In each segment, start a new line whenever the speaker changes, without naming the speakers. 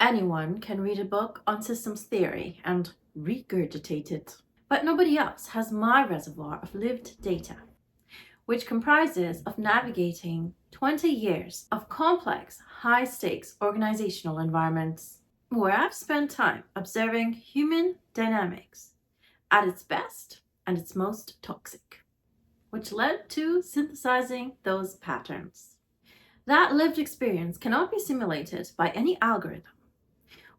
Anyone can read a book on systems theory and regurgitate it. But nobody else has my reservoir of lived data, which comprises of navigating 20 years of complex, high-stakes organizational environments, where I've spent time observing human dynamics at its best and its most toxic, which led to synthesizing those patterns. That lived experience cannot be simulated by any algorithm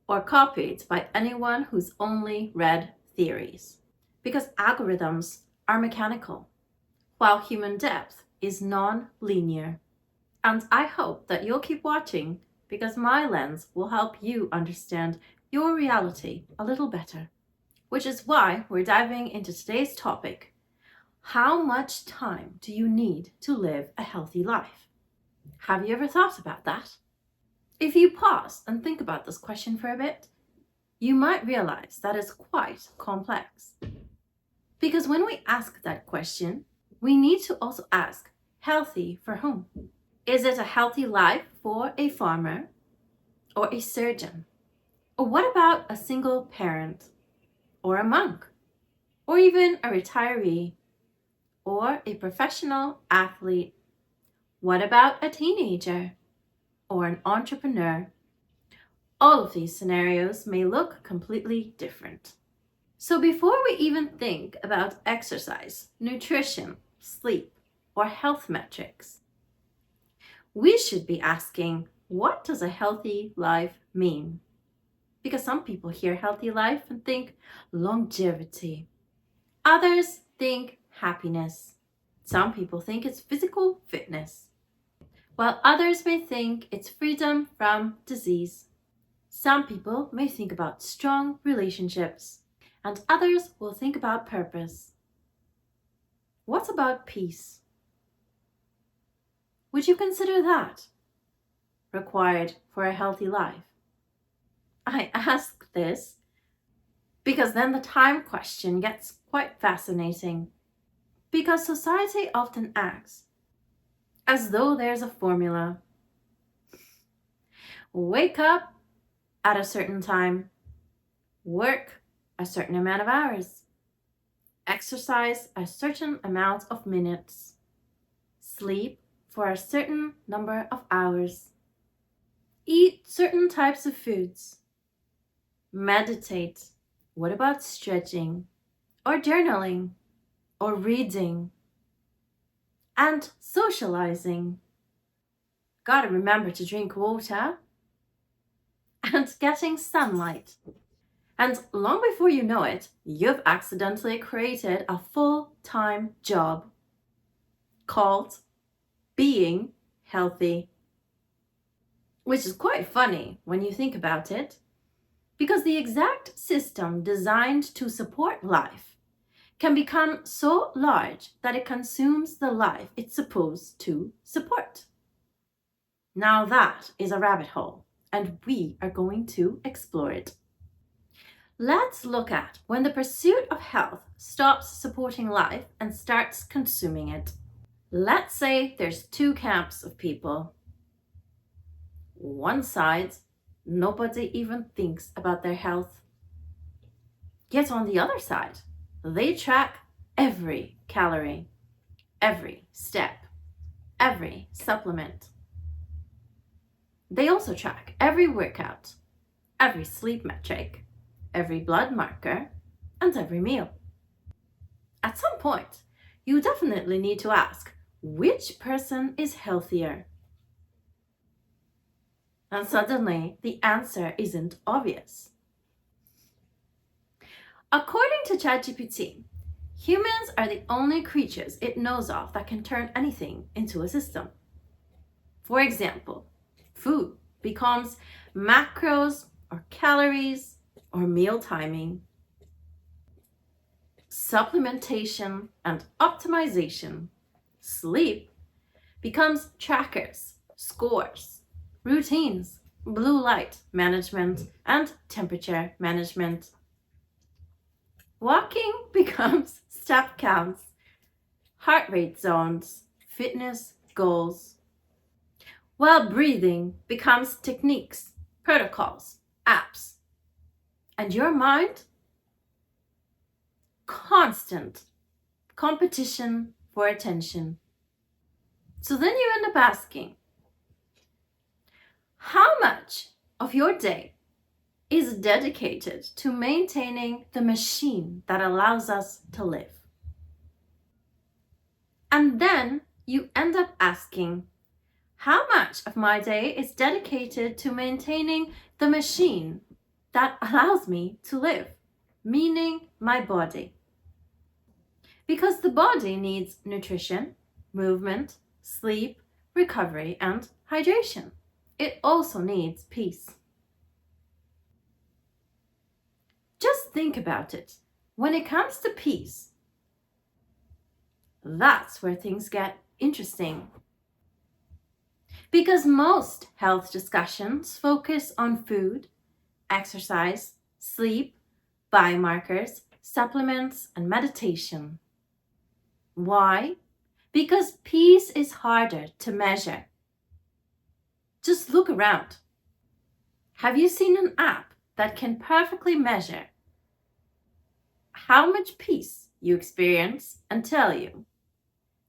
or copied by anyone who's only read theories, because algorithms are mechanical, while human depth is non-linear. And I hope that you'll keep watching, because my lens will help you understand your reality a little better. Which is why we're diving into today's topic: how much time do you need to live a healthy life? Have you ever thought about that? If you pause and think about this question for a bit, you might realize that it's quite complex. Because when we ask that question, we need to also ask, healthy for whom? Is it a healthy life for a farmer or a surgeon? Or what about a single parent or a monk or even a retiree or a professional athlete? What about a teenager or an entrepreneur? All of these scenarios may look completely different. So before we even think about exercise, nutrition, sleep, or health metrics, we should be asking, what does a healthy life mean? Because some people hear healthy life and think longevity. Others think happiness. Some people think it's physical fitness, while others may think it's freedom from disease. Some people may think about strong relationships, and others will think about purpose. What about peace? Would you consider that required for a healthy life? I ask this because then the time question gets quite fascinating, because society often acts as though there's a formula. Wake up at a certain time, work a certain amount of hours, exercise a certain amount of minutes, sleep for a certain number of hours, eat certain types of foods, meditate. What about stretching or journaling or reading and socializing? Gotta remember to drink water and getting sunlight. And long before you know it, you've accidentally created a full-time job called being healthy. Which is quite funny when you think about it, because the exact system designed to support life can become so large that it consumes the life it's supposed to support. Now that is a rabbit hole, and we are going to explore it. Let's look at when the pursuit of health stops supporting life and starts consuming it. Let's say there's two camps of people. One side, nobody even thinks about their health. Yet on the other side, they track every calorie, every step, every supplement. They also track every workout, every sleep metric, every blood marker, and every meal. At some point, you definitely need to ask, which person is healthier? And suddenly, the answer isn't obvious. According to ChatGPT, humans are the only creatures it knows of that can turn anything into a system. For example, food becomes macros or calories or meal timing. Supplementation and optimization. Sleep becomes trackers, scores, routines, blue light management, and temperature management. Walking becomes step counts, heart rate zones, fitness goals, while breathing becomes techniques, protocols, apps, and your mind, constant competition for attention. So then you end up asking, how much of your day is dedicated to maintaining the machine that allows us to live? And then you end up asking, how much of my day is dedicated to maintaining the machine that allows me to live, meaning my body? Because the body needs nutrition, movement, sleep, recovery, and hydration. It also needs peace. Just think about it. When it comes to peace, that's where things get interesting. Because most health discussions focus on food, exercise, sleep, biomarkers, supplements, and meditation. Why? Because peace is harder to measure. Just look around. Have you seen an app that can perfectly measure how much peace you experience and tell you,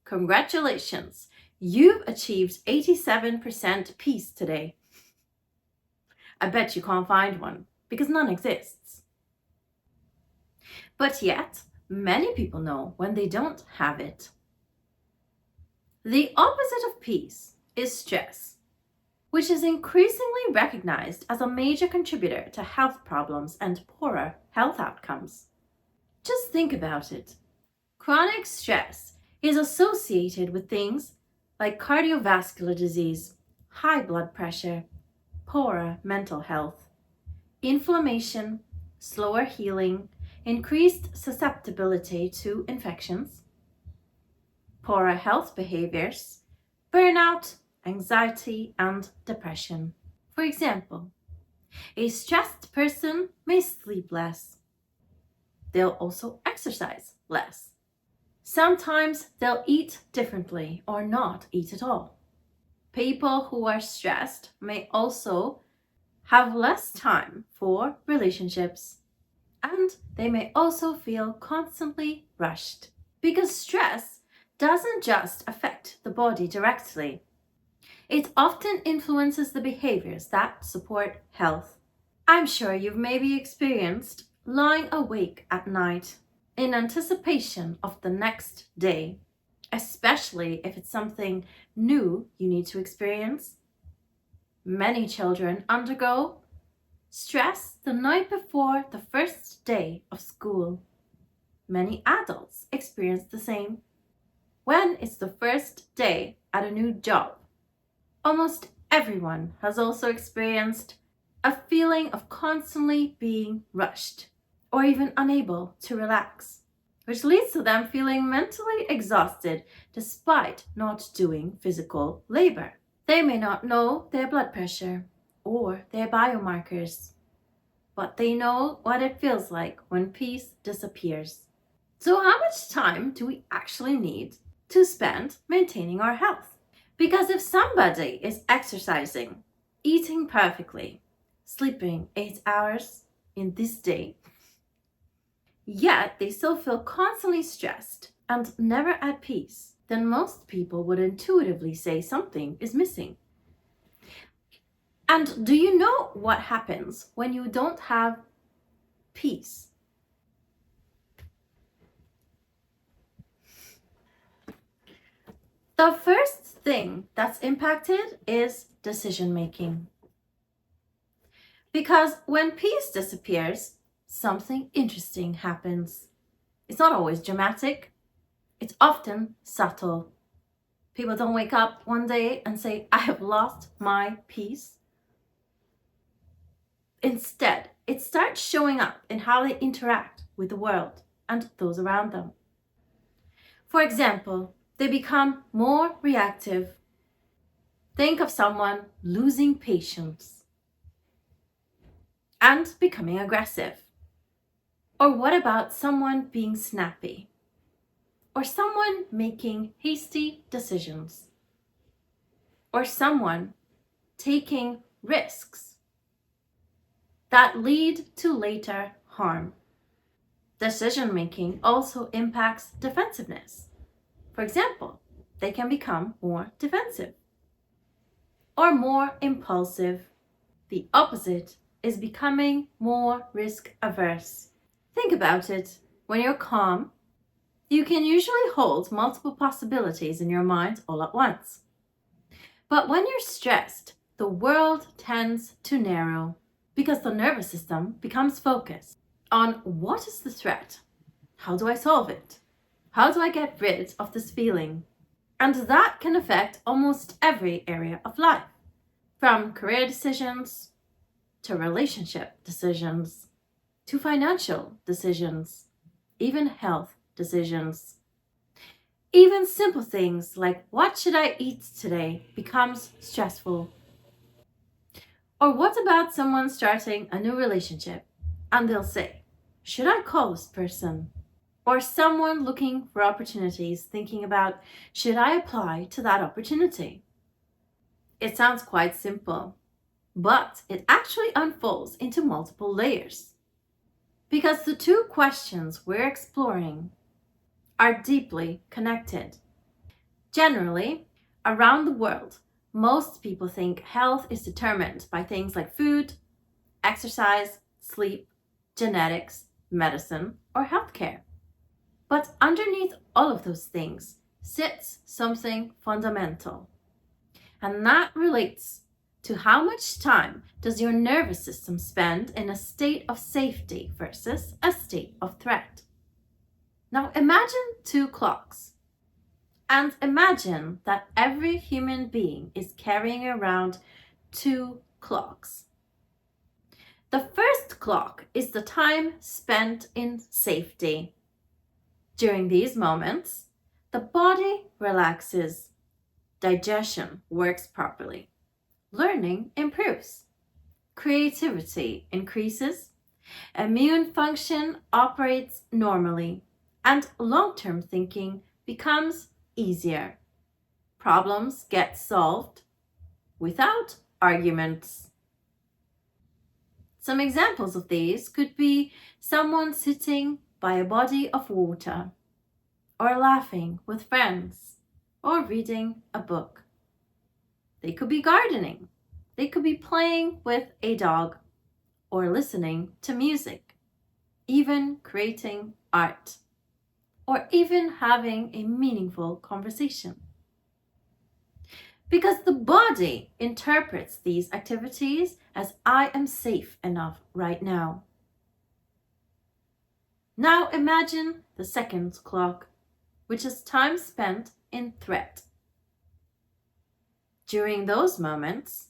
congratulations, you've achieved 87% peace today? I bet you can't find one because none exists. But yet, many people know when they don't have it. The opposite of peace is stress, which is increasingly recognized as a major contributor to health problems and poorer health outcomes. Just think about it. Chronic stress is associated with things like cardiovascular disease, high blood pressure, poorer mental health, inflammation, slower healing, increased susceptibility to infections, poorer health behaviors, burnout, anxiety, and depression. For example, a stressed person may sleep less. They'll also exercise less. Sometimes they'll eat differently or not eat at all. People who are stressed may also have less time for relationships, and they may also feel constantly rushed. Because stress doesn't just affect the body directly, it often influences the behaviors that support health. I'm sure you've maybe experienced lying awake at night in anticipation of the next day, especially if it's something new you need to experience. Many children undergo stress the night before the first day of school. Many adults experience the same when it's the first day at a new job. Almost everyone has also experienced a feeling of constantly being rushed or even unable to relax, which leads to them feeling mentally exhausted despite not doing physical labor. They may not know their blood pressure or their biomarkers, but they know what it feels like when peace disappears. So how much time do we actually need to spend maintaining our health? Because if somebody is exercising, eating perfectly, sleeping 8 hours in this day, yet they still feel constantly stressed and never at peace, then most people would intuitively say something is missing. And do you know what happens when you don't have peace? The first thing that's impacted is decision making. Because when peace disappears, something interesting happens. It's not always dramatic, it's often subtle. People don't wake up one day and say, I have lost my peace. Instead, it starts showing up in how they interact with the world and those around them. For example, they become more reactive. Think of someone losing patience and becoming aggressive. Or what about someone being snappy? Or someone making hasty decisions? Or someone taking risks? that lead to later harm. Decision making also impacts defensiveness. For example, they can become more defensive or more impulsive. The opposite is becoming more risk averse. Think about it. When you're calm, you can usually hold multiple possibilities in your mind all at once. But when you're stressed, the world tends to narrow because the nervous system becomes focused on what is the threat? How do I solve it? How do I get rid of this feeling? And that can affect almost every area of life, from career decisions to relationship decisions to financial decisions, even health decisions. Even simple things like what should I eat today becomes stressful. Or what about someone starting a new relationship and they'll say, should I call this person? Or someone looking for opportunities thinking about, should I apply to that opportunity? It sounds quite simple, but it actually unfolds into multiple layers. Because the two questions we're exploring are deeply connected. Generally, around the world, most people think health is determined by things like food, exercise, sleep, genetics, medicine, or healthcare. But underneath all of those things sits something fundamental. And that relates to how much time does your nervous system spend in a state of safety versus a state of threat. Now imagine two clocks. And imagine that every human being is carrying around two clocks. The first clock is the time spent in safety. During these moments, the body relaxes, digestion works properly, learning improves, creativity increases, immune function operates normally, and long-term thinking becomes easier. Problems get solved without arguments. Some examples of these could be someone sitting by a body of water, or laughing with friends, or reading a book. They could be gardening. They could be playing with a dog, or listening to music, even creating art, or even having a meaningful conversation. Because the body interprets these activities as I am safe enough right now. Now imagine the second clock, which is time spent in threat. During those moments,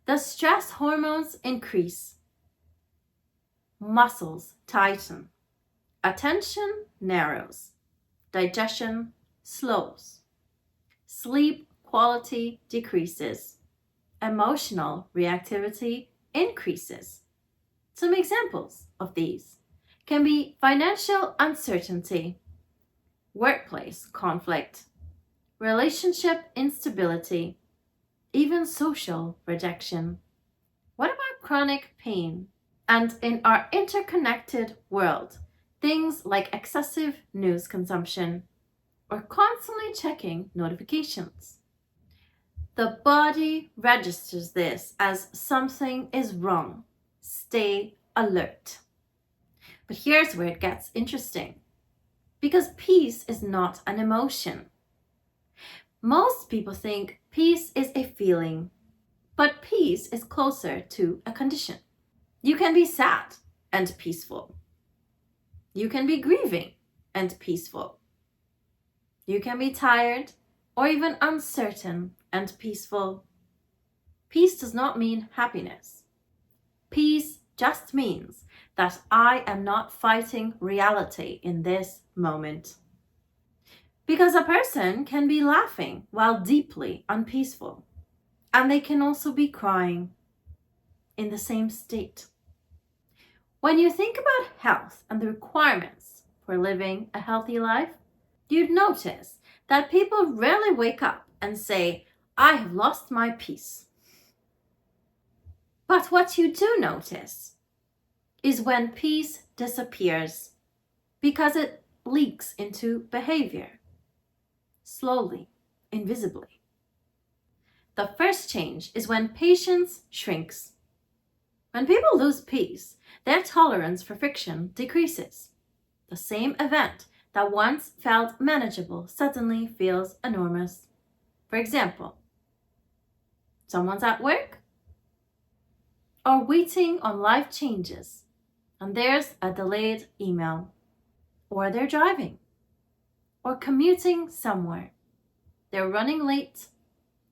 the stress hormones increase, muscles tighten, attention narrows, digestion slows, sleep quality decreases, emotional reactivity increases. Some examples of these can be financial uncertainty, workplace conflict, relationship instability, even social rejection. What about chronic pain? And in our interconnected world, things like excessive news consumption or constantly checking notifications. The body registers this as something is wrong. Stay alert. But here's where it gets interesting. Because peace is not an emotion. Most people think peace is a feeling, but peace is closer to a condition. You can be sad and peaceful. You can be grieving and peaceful. You can be tired or even uncertain and peaceful. Peace does not mean happiness. Peace just means that I am not fighting reality in this moment. Because a person can be laughing while deeply unpeaceful, and they can also be crying in the same state. When you think about health and the requirements for living a healthy life, you'd notice that people rarely wake up and say, I have lost my peace. But what you do notice is when peace disappears because it leaks into behavior, slowly, invisibly. The first change is when patience shrinks. When people lose peace, their tolerance for friction decreases. The same event that once felt manageable suddenly feels enormous. For example, someone's at work or waiting on life changes, and there's a delayed email. Or they're driving or commuting somewhere. They're running late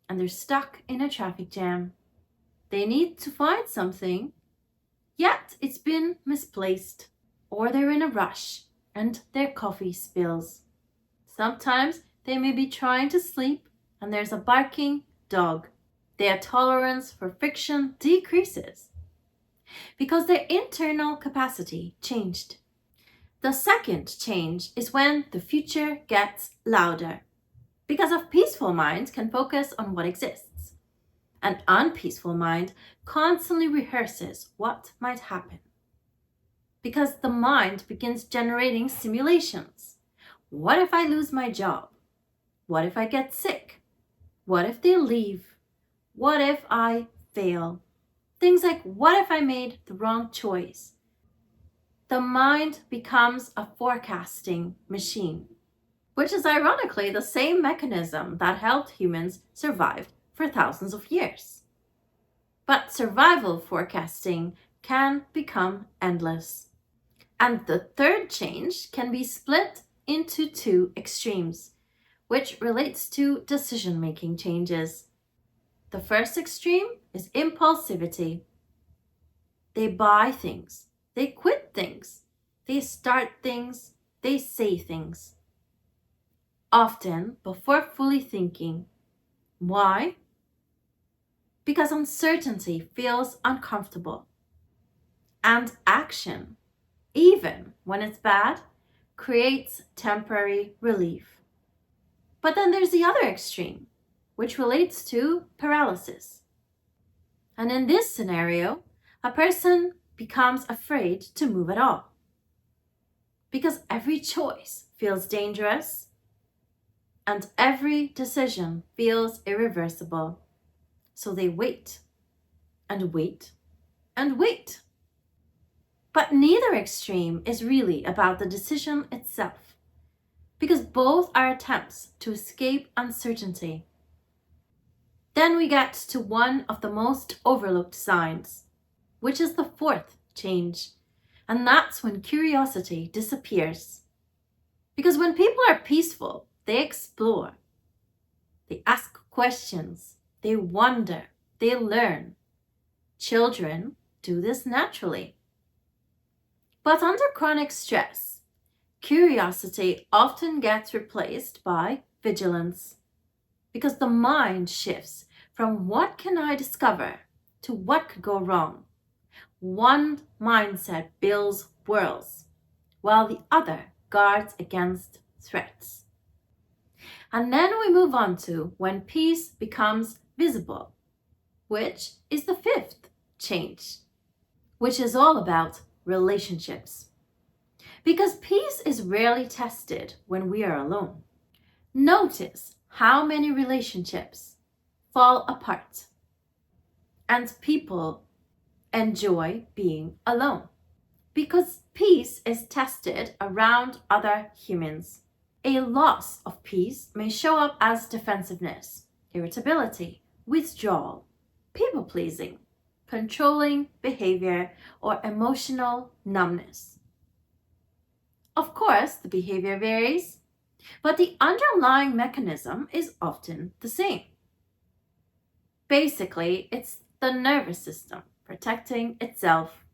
and they're stuck in a traffic jam. They need to find something, yet it's been misplaced. Or they're in a rush and their coffee spills. Sometimes they may be trying to sleep and there's a barking dog. Their tolerance for friction decreases because their internal capacity changed. The second change is when the future gets louder, because a peaceful mind can focus on what exists. An unpeaceful mind constantly rehearses what might happen, because the mind begins generating simulations. What if I lose my job? What if I get sick? What if they leave? What if I fail? Things like, what if I made the wrong choice? The mind becomes a forecasting machine, which is ironically the same mechanism that helped humans survive for thousands of years. But survival forecasting can become endless. And the third change can be split into two extremes, which relates to decision-making changes. The first extreme is impulsivity. They buy things. They quit things. They start things. They say things. Often before fully thinking. Why? Because uncertainty feels uncomfortable. And action, even when it's bad, creates temporary relief. But then there's the other extreme, which relates to paralysis. And in this scenario, a person becomes afraid to move at all. Because every choice feels dangerous and every decision feels irreversible. So they wait and wait and wait. But neither extreme is really about the decision itself, because both are attempts to escape uncertainty. Then we get to one of the most overlooked signs, which is the fourth change, and that's when curiosity disappears. Because when people are peaceful, they explore, they ask questions, they wonder, they learn. Children do this naturally. But under chronic stress, curiosity often gets replaced by vigilance, because the mind shifts from what can I discover to what could go wrong. One mindset builds worlds, while the other guards against threats. And then we move on to when peace becomes visible, which is the fifth change, which is all about relationships. Because peace is rarely tested when we are alone. Notice how many relationships fall apart and people enjoy being alone, because peace is tested around other humans. A loss of peace may show up as defensiveness, irritability, withdrawal, people-pleasing, controlling behavior, or emotional numbness. Of course, the behavior varies, but the underlying mechanism is often the same. Basically, it's the nervous system protecting itself.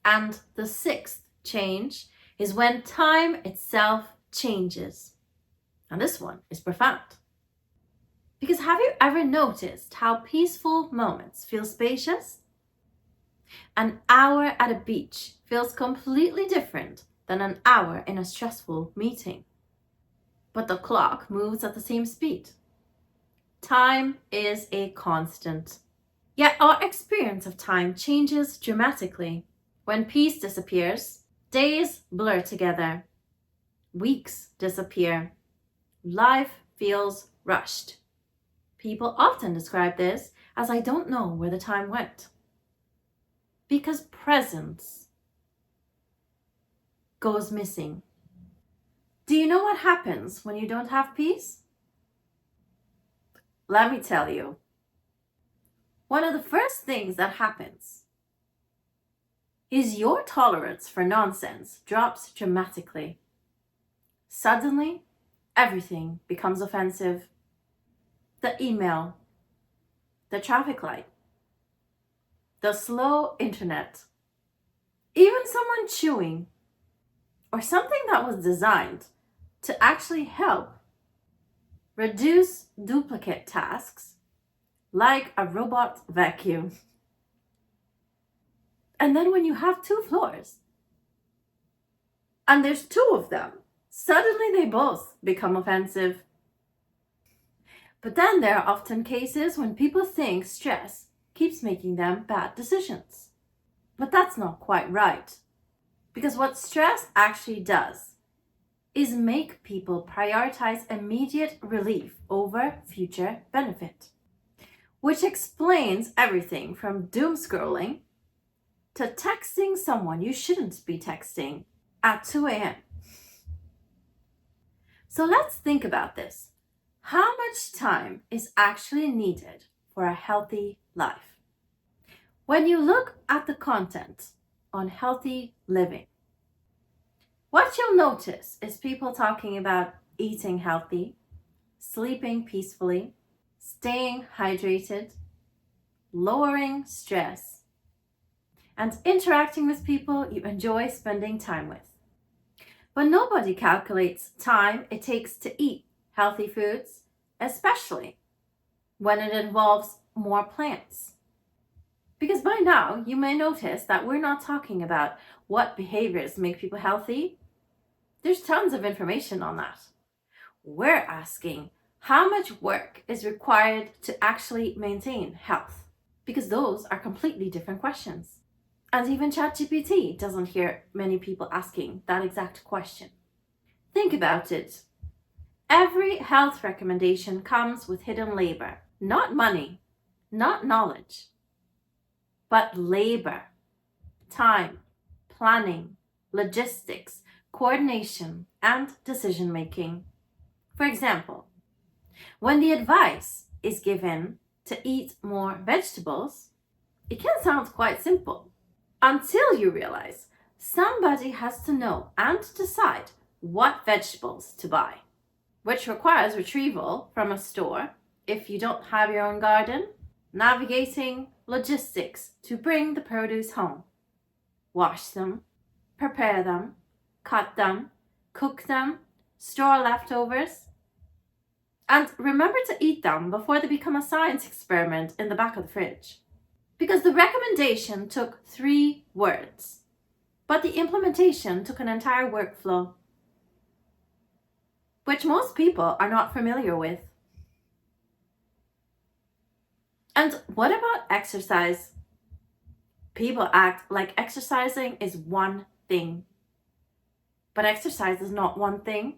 And the sixth change is when time itself changes. And this one is profound. Because have you ever noticed how peaceful moments feel spacious? An hour at a beach feels completely different than an hour in a stressful meeting. But the clock moves at the same speed. Time is a constant. Yet our experience of time changes dramatically. When peace disappears, days blur together, weeks disappear, life feels rushed. People often describe this as I don't know where the time went. Because presence goes missing. Do you know what happens when you don't have peace? Let me tell you. One of the first things that happens is your tolerance for nonsense drops dramatically. Suddenly, everything becomes offensive. The email, the traffic light, the slow internet, even someone chewing, or something that was designed to actually help reduce duplicate tasks, like a robot vacuum. And then when you have 2 floors, and there's 2 of them, suddenly they both become offensive. But then there are often cases when people think stress keeps making them bad decisions. But that's not quite right. Because what stress actually does is make people prioritize immediate relief over future benefit. Which explains everything from doom scrolling to texting someone you shouldn't be texting at 2 a.m. So let's think about this. How much time is actually needed for a healthy life? When you look at the content on healthy living, what you'll notice is people talking about eating healthy, sleeping peacefully, staying hydrated, lowering stress, and interacting with people you enjoy spending time with. But nobody calculates time it takes to eat healthy foods, especially when it involves more plants. Because by now, you may notice that we're not talking about what behaviors make people healthy. There's tons of information on that. We're asking how much work is required to actually maintain health, because those are completely different questions. And even ChatGPT doesn't hear many people asking that exact question. Think about it. Every health recommendation comes with hidden labor, not money, not knowledge, but labor, time, planning, logistics, coordination, and decision making. For example, when the advice is given to eat more vegetables, it can sound quite simple until you realize somebody has to know and decide what vegetables to buy, which requires retrieval from a store if you don't have your own garden, navigating logistics to bring the produce home, wash them, prepare them, cut them, cook them, store leftovers, and remember to eat them before they become a science experiment in the back of the fridge. Because the recommendation took 3 words, but the implementation took an entire workflow, which most people are not familiar with. And what about exercise? People act like exercising is one thing, but exercise is not one thing.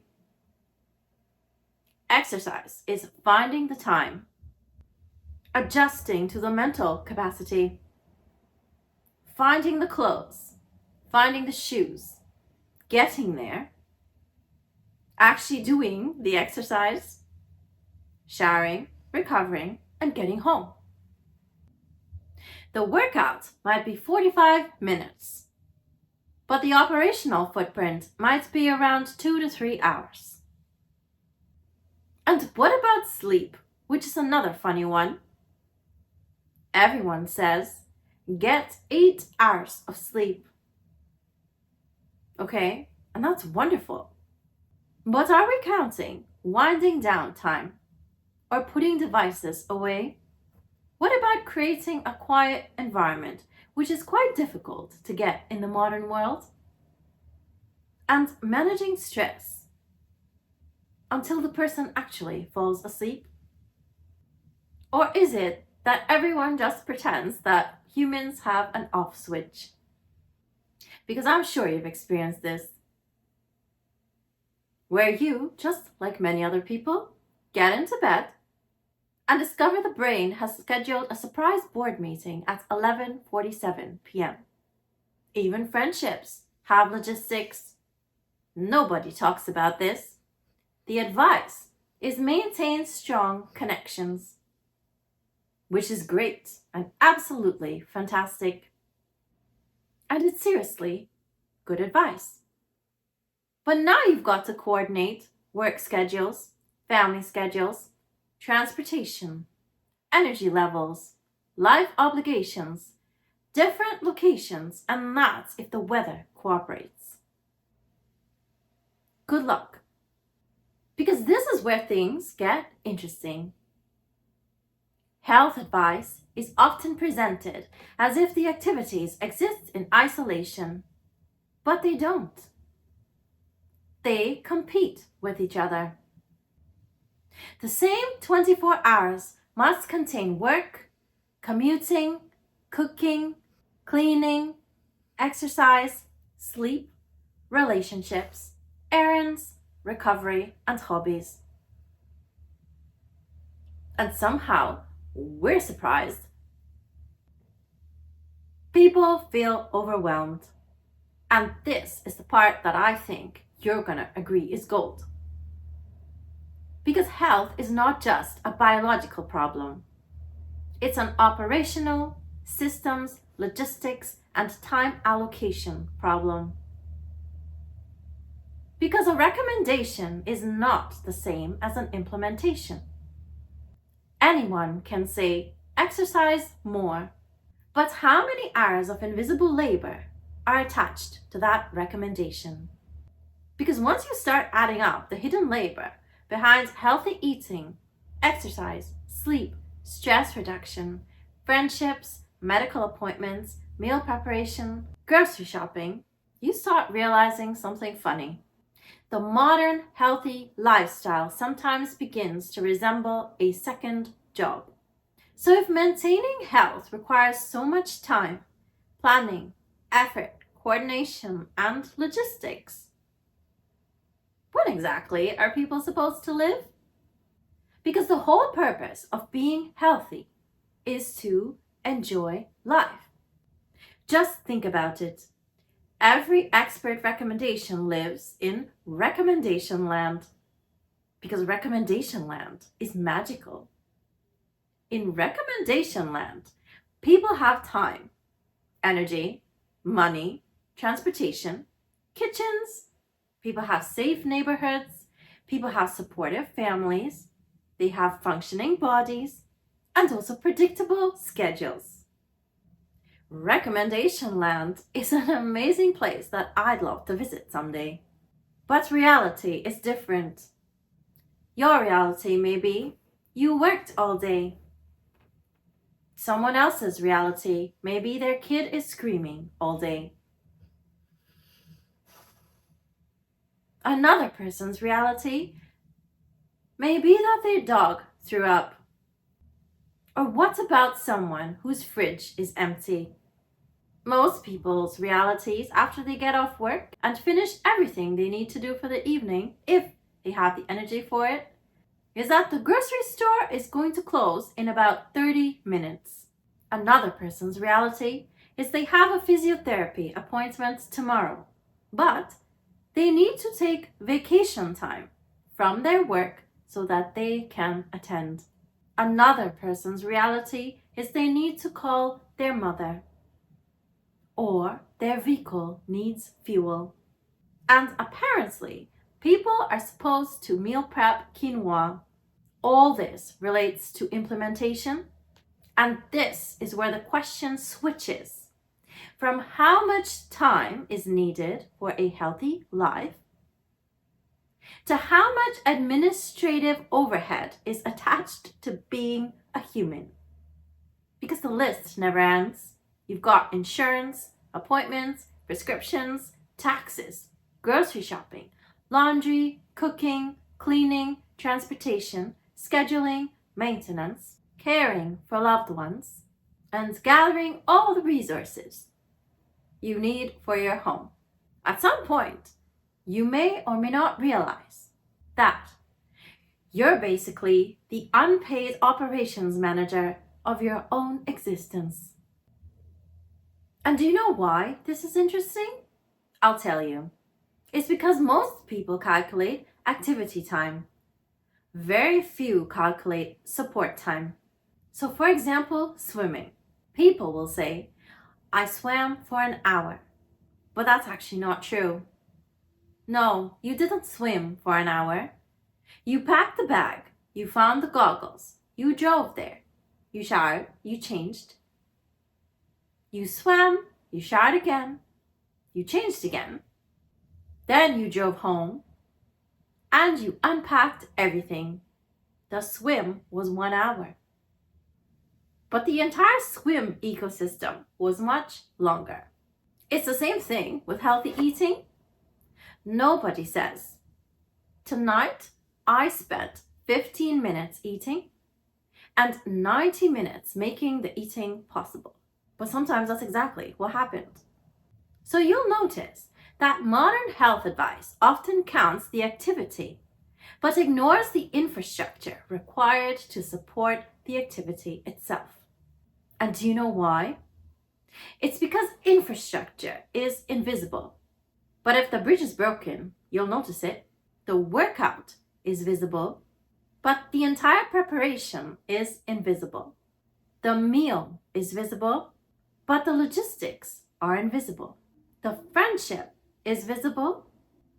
Exercise is finding the time, adjusting to the mental capacity, finding the clothes, finding the shoes, getting there, actually doing the exercise, showering, recovering, and getting home. The workout might be 45 minutes, but the operational footprint might be around 2 to 3 hours. And what about sleep, which is another funny one? Everyone says, get 8 hours of sleep. Okay, and that's wonderful. But are we counting winding down time or putting devices away? What about creating a quiet environment, which is quite difficult to get in the modern world? And managing stress until the person actually falls asleep? Or is it that everyone just pretends that humans have an off switch? Because I'm sure you've experienced this, where you, just like many other people, get into bed and discover the brain has scheduled a surprise board meeting at 11:47 p.m. Even friendships have logistics. Nobody talks about this. The advice is maintain strong connections, which is great and absolutely fantastic. And it's seriously good advice. But now you've got to coordinate work schedules, family schedules, transportation, energy levels, life obligations, different locations, and that's if the weather cooperates. Good luck. Because this is where things get interesting. Health advice is often presented as if the activities exist in isolation, but they don't. They compete with each other. The same 24 hours must contain work, commuting, cooking, cleaning, exercise, sleep, relationships, errands, recovery, and hobbies. And somehow, we're surprised. People feel overwhelmed. And this is the part that I think you're gonna agree is gold. Because health is not just a biological problem. It's an operational, systems, logistics, and time allocation problem. Because a recommendation is not the same as an implementation. Anyone can say, exercise more, but how many hours of invisible labor are attached to that recommendation? Because once you start adding up the hidden labor behind healthy eating, exercise, sleep, stress reduction, friendships, medical appointments, meal preparation, grocery shopping, you start realizing something funny. The modern healthy lifestyle sometimes begins to resemble a second job. So if maintaining health requires so much time, planning, effort, coordination, and logistics, when exactly are people supposed to live? Because the whole purpose of being healthy is to enjoy life. Just think about it. Every expert recommendation lives in recommendation land because recommendation land is magical. In recommendation land, people have time, energy, money, transportation, kitchens, people have safe neighborhoods, people have supportive families, they have functioning bodies, and also predictable schedules. Recommendation land is an amazing place that I'd love to visit someday. But reality is different. Your reality may be you worked all day. Someone else's reality may be their kid is screaming all day. Another person's reality may be that their dog threw up. Or what about someone whose fridge is empty? Most people's realities after they get off work and finish everything they need to do for the evening, if they have the energy for it, is that the grocery store is going to close in about 30 minutes. Another person's reality is they have a physiotherapy appointment tomorrow, but they need to take vacation time from their work so that they can attend. Another person's reality is they need to call their mother, or their vehicle needs fuel. And apparently, people are supposed to meal prep quinoa. All this relates to implementation, and this is where the question switches from how much time is needed for a healthy life to how much administrative overhead is attached to being a human. Because the list never ends. You've got insurance, appointments, prescriptions, taxes, grocery shopping, laundry, cooking, cleaning, transportation, scheduling, maintenance, caring for loved ones, and gathering all the resources. you need for your home. At some point, you may or may not realize that you're basically the unpaid operations manager of your own existence. And do you know why this is interesting? I'll tell you. It's because most people calculate activity time. Very few calculate support time. So for example, swimming. People will say, I swam for an hour. But that's actually not true. No, you didn't swim for an hour. You packed the bag, you found the goggles, you drove there, you showered, you changed. You swam, you showered again, you changed again. Then you drove home and you unpacked everything. The swim was 1 hour. But the entire swim ecosystem was much longer. It's the same thing with healthy eating. Nobody says, tonight I spent 15 minutes eating and 90 minutes making the eating possible. But sometimes that's exactly what happened. So you'll notice that modern health advice often counts the activity, but ignores the infrastructure required to support the activity itself. And do you know why? It's because infrastructure is invisible. But if the bridge is broken, you'll notice it. The workout is visible, but the entire preparation is invisible. The meal is visible, but the logistics are invisible. The friendship is visible,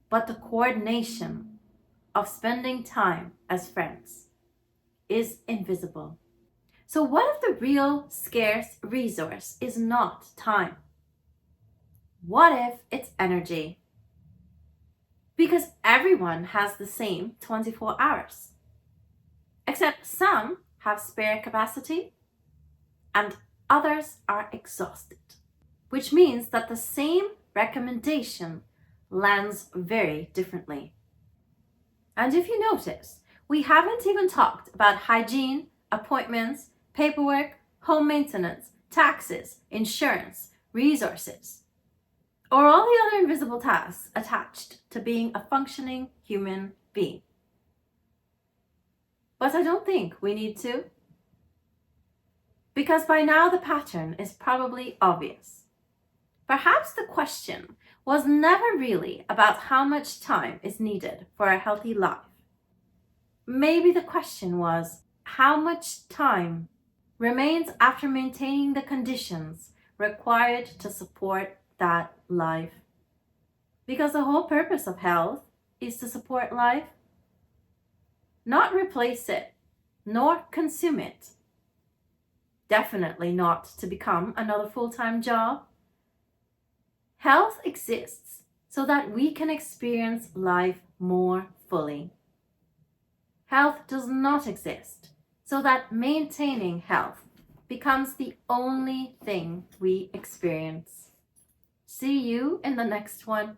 but the coordination of spending time as friends is invisible. So what if the real scarce resource is not time? What if it's energy? Because everyone has the same 24 hours, except some have spare capacity and others are exhausted, which means that the same recommendation lands very differently. And if you notice, we haven't even talked about hygiene, appointments, paperwork, home maintenance, taxes, insurance, resources, or all the other invisible tasks attached to being a functioning human being. But I don't think we need to, because by now the pattern is probably obvious. Perhaps the question was never really about how much time is needed for a healthy life. Maybe the question was how much time remains after maintaining the conditions required to support that life. Because the whole purpose of health is to support life, not replace it, nor consume it. Definitely not to become another full-time job. Health exists so that we can experience life more fully. Health does not exist so that maintaining health becomes the only thing we experience. See you in the next one.